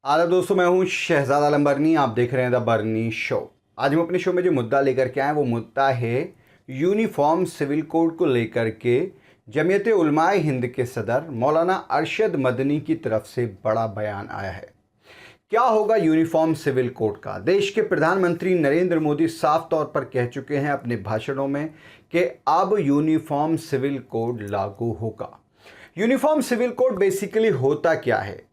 आदाब दोस्तों, मैं हूं शहजाद आलम बरनी। आप देख रहे हैं द बरनी शो। आज हम अपने शो में जो मुद्दा लेकर के आए वो मुद्दा है यूनिफॉर्म सिविल कोड को लेकर के जमीयत उलमाए हिंद के सदर मौलाना अरशद मदनी की तरफ से बड़ा बयान आया है। क्या होगा यूनिफॉर्म सिविल कोड का? देश के प्रधानमंत्री नरेंद्र मोदी साफ तौर पर कह चुके हैं अपने भाषणों में कि अब यूनिफॉर्म सिविल कोड लागू होगा। यूनिफॉर्म सिविल कोड बेसिकली होता क्या है?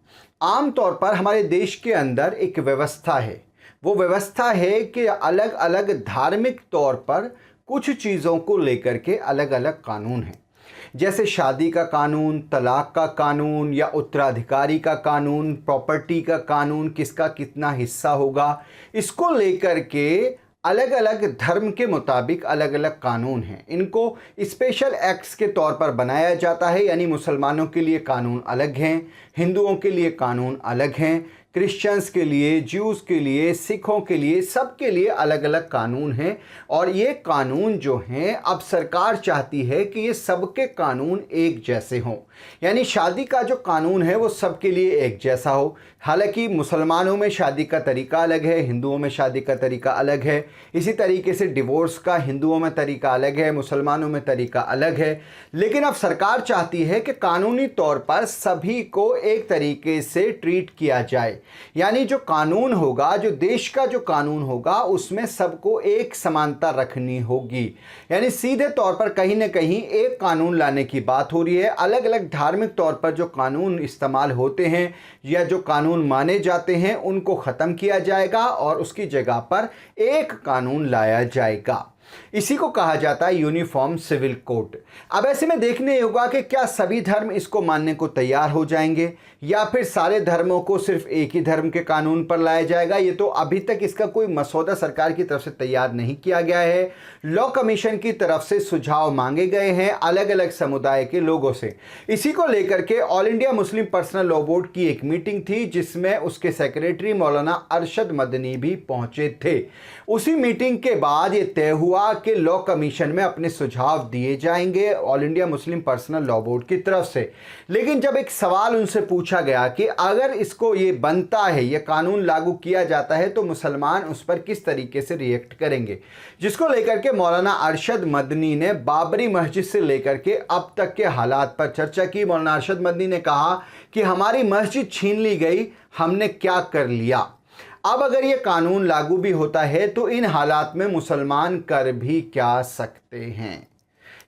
आमतौर पर हमारे देश के अंदर एक व्यवस्था है। वो व्यवस्था है कि अलग अलग धार्मिक तौर पर कुछ चीज़ों को लेकर के अलग अलग कानून हैं, जैसे शादी का कानून, तलाक का कानून या उत्तराधिकारी का कानून, प्रॉपर्टी का कानून, किसका कितना हिस्सा होगा, इसको लेकर के अलग अलग धर्म के मुताबिक अलग अलग कानून हैं। इनको स्पेशल एक्ट्स के तौर पर बनाया जाता है, यानी मुसलमानों के लिए कानून अलग हैं, हिंदुओं के लिए कानून अलग हैं, क्रिश्चियंस के लिए, ज्यूज़ के लिए, सिखों के लिए, सबके लिए अलग अलग कानून हैं। और ये कानून जो हैं अब सरकार चाहती है कि ये सबके कानून एक जैसे हों, यानी शादी का जो कानून है वो सबके लिए एक जैसा हो। हालांकि मुसलमानों में शादी का तरीका अलग है, हिंदुओं में शादी का तरीका अलग है। इसी तरीके से डिवोर्स का हिंदुओं में तरीका अलग है, मुसलमानों में तरीका अलग है। लेकिन अब सरकार चाहती है कि कानूनी तौर पर सभी को एक तरीके से ट्रीट किया जाए, यानी जो कानून होगा, जो देश का जो कानून होगा, उसमें सबको एक समानता रखनी होगी। यानी सीधे तौर पर कहीं ना कहीं एक कानून लाने की बात हो रही है। अलग अलग धार्मिक तौर पर जो कानून इस्तेमाल होते हैं या जो कानून माने जाते हैं उनको ख़त्म किया जाएगा और उसकी जगह पर एक कानून लाया जाएगा। इसी को कहा जाता है यूनिफॉर्म सिविल कोड। अब ऐसे में देखने होगा कि क्या सभी धर्म इसको मानने को तैयार हो जाएंगे या फिर सारे धर्मों को सिर्फ एक ही धर्म के कानून पर लाया जाएगा। ये तो अभी तक इसका कोई मसौदा सरकार की तरफ से तैयार नहीं किया गया है। लॉ कमीशन की तरफ से सुझाव मांगे गए हैं अलग अलग समुदाय के लोगों से। इसी को लेकर के all India Muslim personal law board की एक मीटिंग थी जिसमें उसके सेक्रेटरी मौलाना अरशद मदनी भी पहुंचे थे। उसी मीटिंग के बाद ये तय हुआ कि लॉ कमीशन में अपने सुझाव दिए जाएंगे all India Muslim personal law board की तरफ से। लेकिन जब एक सवाल उनसे पूछा गया कि अगर इसको ये बनता है, ये कानून लागू किया जाता है, तो मुसलमान उस पर किस तरीके से रिएक्ट करेंगे, जिसको लेकर के मौलाना अरशद मदनी ने बाबरी मस्जिद से लेकर के अब तक के हालात पर चर्चा की। मौलाना अरशद मदनी ने कहा कि हमारी मस्जिद छीन ली गई, हमने क्या कर लिया। अब अगर ये कानून लागू भी होता है तो इन हालात में मुसलमान कर भी क्या सकते हैं?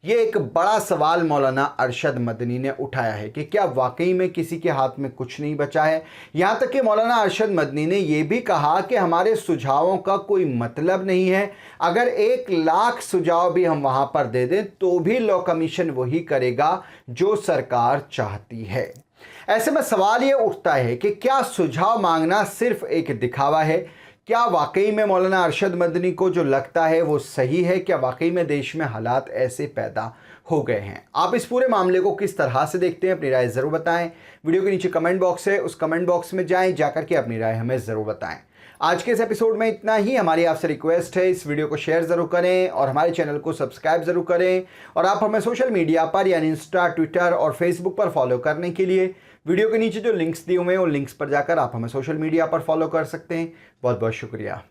ये एक बड़ा सवाल मौलाना अरशद मदनी ने उठाया है कि क्या वाकई में किसी के हाथ में कुछ नहीं बचा है। यहाँ तक कि मौलाना अरशद मदनी ने यह भी कहा कि हमारे सुझावों का कोई मतलब नहीं है। अगर 1,00,000 सुझाव भी हम वहाँ पर दे दें तो भी लॉ कमीशन वही करेगा जो सरकार चाहती है। ऐसे में सवाल ये उठता है कि क्या सुझाव मांगना सिर्फ एक दिखावा है? क्या वाकई में मौलाना अरशद मदनी को जो लगता है वो सही है? क्या वाकई में देश में हालात ऐसे पैदा हो गए हैं? आप इस पूरे मामले को किस तरह से देखते हैं? अपनी राय ज़रूर बताएं। वीडियो के नीचे कमेंट बॉक्स है, उस कमेंट बॉक्स में जाकर के अपनी राय हमें ज़रूर बताएं। आज के इस एपिसोड में इतना ही। हमारी आपसे रिक्वेस्ट है इस वीडियो को शेयर ज़रूर करें और हमारे चैनल को सब्सक्राइब ज़रूर करें। और आप हमें सोशल मीडिया पर यानी इंस्टा, ट्विटर और फेसबुक पर फॉलो करने के लिए वीडियो के नीचे जो लिंक्स दिए हुए हैं उन लिंक्स पर जाकर आप हमें सोशल मीडिया पर फॉलो कर सकते हैं। बहुत बहुत शुक्रिया।